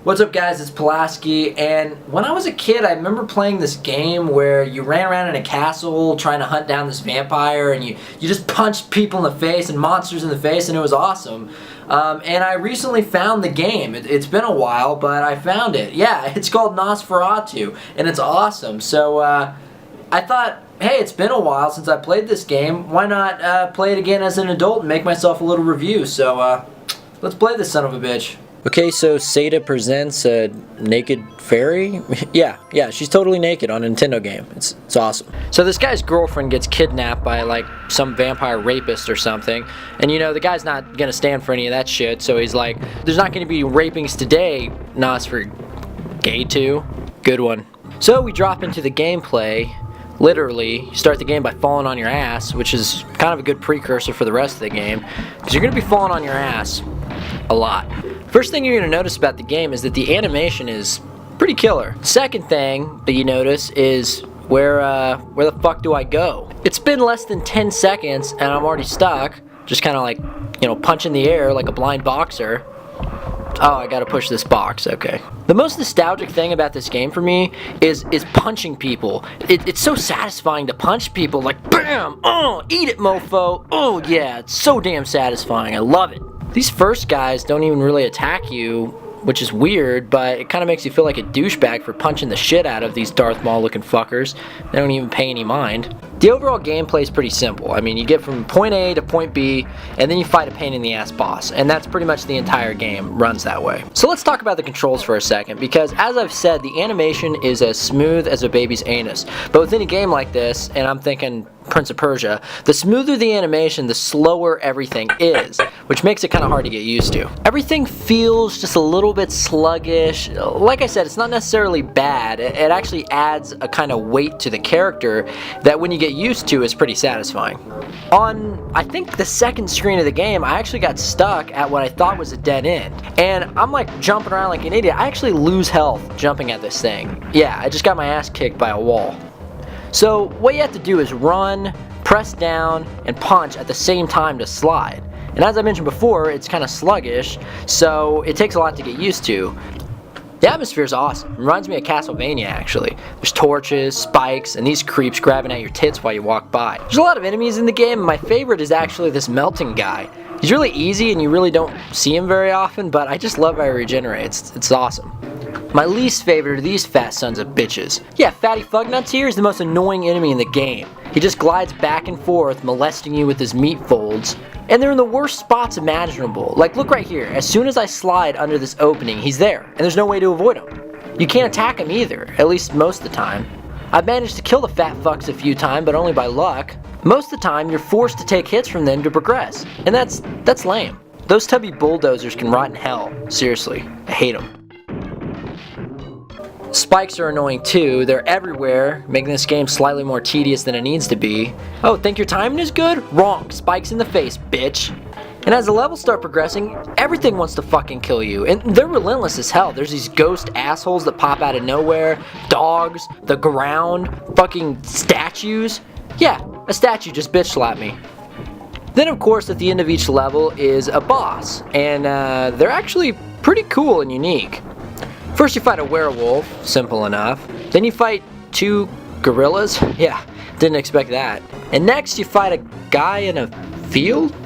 What's up guys, it's Pulaski, and when I was a kid I remember playing this game where you ran around in a castle trying to hunt down this vampire, and you just punched people in the face and monsters in the face, and it was awesome. And I recently found the game. It's been a while, but I found it. Yeah, it's called Nosferatu, and it's awesome. So I thought, hey, it's been a while since I played this game. Why not play it again as an adult and make myself a little review? So let's play this son of a bitch. Okay, so Seda presents a naked fairy? yeah, she's totally naked on a Nintendo game. It's awesome. So this guy's girlfriend gets kidnapped by like some vampire rapist or something, and you know, the guy's not gonna stand for any of that shit, so he's like, there's not gonna be rapings today, Nosferatu. Good one. So we drop into the gameplay. Literally, you start the game by falling on your ass, which is kind of a good precursor for the rest of the game, because you're gonna be falling on your ass a lot. First thing you're going to notice about the game is that the animation is pretty killer. Second thing that you notice is where the fuck do I go? It's been less than 10 seconds and I'm already stuck, just kind of like, you know, punching the air like a blind boxer. Oh, I gotta push this box, okay. The most nostalgic thing about this game for me is punching people. It's so satisfying to punch people, like BAM! Oh, eat it, mofo! Oh yeah, it's so damn satisfying, I love it. These first guys don't even really attack you, which is weird, but it kind of makes you feel like a douchebag for punching the shit out of these Darth Maul looking fuckers. They don't even pay any mind. The overall gameplay is pretty simple. I mean, you get from point A to point B, and then you fight a pain in the ass boss, and that's pretty much the entire game runs that way. So let's talk about the controls for a second, because as I've said, the animation is as smooth as a baby's anus. But within a game like this, and I'm thinking Prince of Persia, the smoother the animation, the slower everything is, which makes it kind of hard to get used to. Everything feels just a little bit sluggish. Like I said, it's not necessarily bad. It actually adds a kind of weight to the character that when you get used to is pretty satisfying. On, I think, the second screen of the game, I actually got stuck at what I thought was a dead end. And I'm like jumping around like an idiot. I actually lose health jumping at this thing. Yeah, I just got my ass kicked by a wall. So what you have to do is run, press down, and punch at the same time to slide. And as I mentioned before, it's kind of sluggish, so it takes a lot to get used to. The atmosphere is awesome. It reminds me of Castlevania, actually. There's torches, spikes, and these creeps grabbing at your tits while you walk by. There's a lot of enemies in the game, and my favorite is actually this melting guy. He's really easy, and you really don't see him very often, but I just love how he regenerates. It's awesome. My least favorite are these fat sons of bitches. Yeah, Fatty Fugnuts here is the most annoying enemy in the game. He just glides back and forth, molesting you with his meat folds. And they're in the worst spots imaginable. Like, look right here. As soon as I slide under this opening, he's there, and there's no way to avoid him. You can't attack him either, at least most of the time. I've managed to kill the fat fucks a few times, but only by luck. Most of the time, you're forced to take hits from them to progress, and that's lame. Those tubby bulldozers can rot in hell. Seriously, I hate them. Spikes are annoying too. They're everywhere, making this game slightly more tedious than it needs to be. Oh, think your timing is good? Wrong. Spikes in the face, bitch. And as the levels start progressing, everything wants to fucking kill you. And they're relentless as hell. There's these ghost assholes that pop out of nowhere, dogs, the ground, fucking statues. Yeah, a statue just bitch slapped me. Then of course at the end of each level is a boss, and they're actually pretty cool and unique. First you fight a werewolf, simple enough. Then you fight two gorillas, yeah, didn't expect that. And next you fight a guy in a field?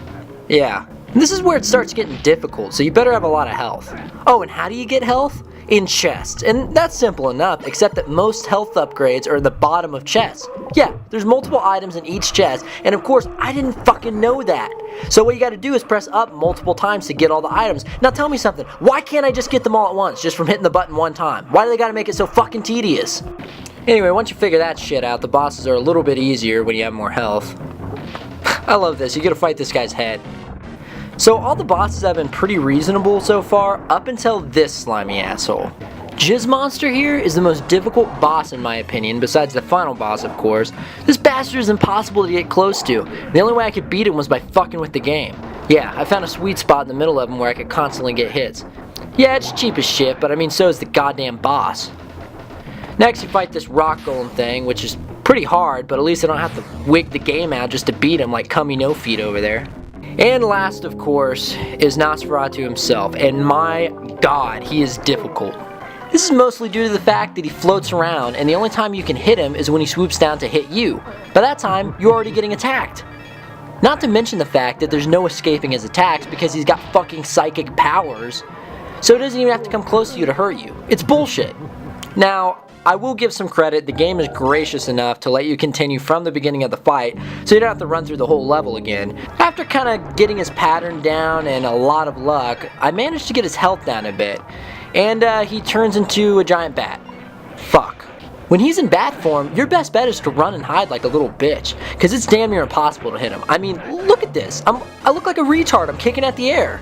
Yeah. And this is where it starts getting difficult, so you better have a lot of health. Oh, and how do you get health? In chests. And that's simple enough, except that most health upgrades are in the bottom of chests. Yeah, there's multiple items in each chest, and of course, I didn't fucking know that. So what you gotta do is press up multiple times to get all the items. Now tell me something, why can't I just get them all at once, just from hitting the button one time? Why do they gotta make it so fucking tedious? Anyway, once you figure that shit out, the bosses are a little bit easier when you have more health. I love this, you gotta fight this guy's head. So all the bosses have been pretty reasonable so far, up until this slimy asshole. Jizz Monster here is the most difficult boss in my opinion, besides the final boss of course. This bastard is impossible to get close to. The only way I could beat him was by fucking with the game. Yeah, I found a sweet spot in the middle of him where I could constantly get hits. Yeah, it's cheap as shit, but I mean so is the goddamn boss. Next you fight this rock golem thing, which is pretty hard, but at least I don't have to wig the game out just to beat him like Cummy No Feet over there. And last, of course, is Nosferatu himself, and my god, he is difficult. This is mostly due to the fact that he floats around, and the only time you can hit him is when he swoops down to hit you. By that time, you're already getting attacked. Not to mention the fact that there's no escaping his attacks because he's got fucking psychic powers, so he doesn't even have to come close to you to hurt you. It's bullshit. Now, I will give some credit, the game is gracious enough to let you continue from the beginning of the fight, so you don't have to run through the whole level again. After kind of getting his pattern down and a lot of luck, I managed to get his health down a bit, and he turns into a giant bat. Fuck. When he's in bat form, your best bet is to run and hide like a little bitch, because it's damn near impossible to hit him. I mean, look at this. I look like a retard, I'm kicking at the air.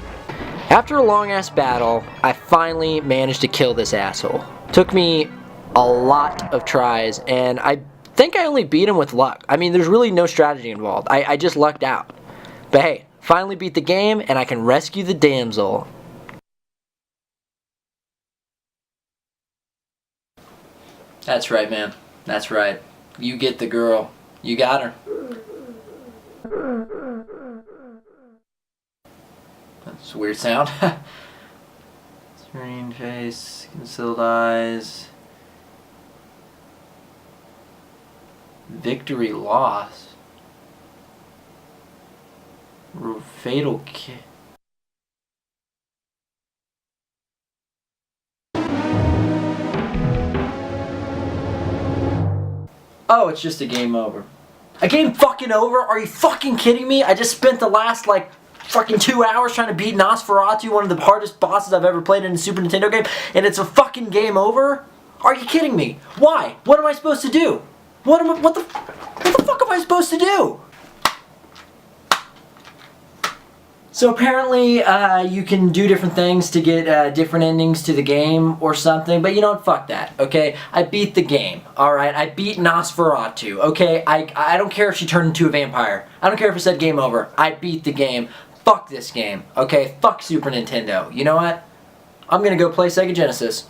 After a long ass battle, I finally managed to kill this asshole. Took me a lot of tries, and I think I only beat him with luck. I mean, there's really no strategy involved. I just lucked out. But hey, finally beat the game, and I can rescue the damsel. That's right, man. That's right. You get the girl. You got her. That's a weird sound. Serene face, concealed eyes. Victory loss. Fatal kill. Oh, it's just a game over. A game fucking over? Are you fucking kidding me? I just spent the last like fucking 2 hours trying to beat Nosferatu, one of the hardest bosses I've ever played in a Super Nintendo game, and it's a fucking game over? Are you kidding me? Why? What am I supposed to do? What the fuck am I supposed to do? So apparently you can do different things to get different endings to the game or something, but you know what, fuck that, okay? I beat the game, alright? I beat Nosferatu, okay? I don't care if she turned into a vampire. I don't care if it said game over. I beat the game. Fuck this game, okay? Fuck Super Nintendo. You know what? I'm gonna go play Sega Genesis.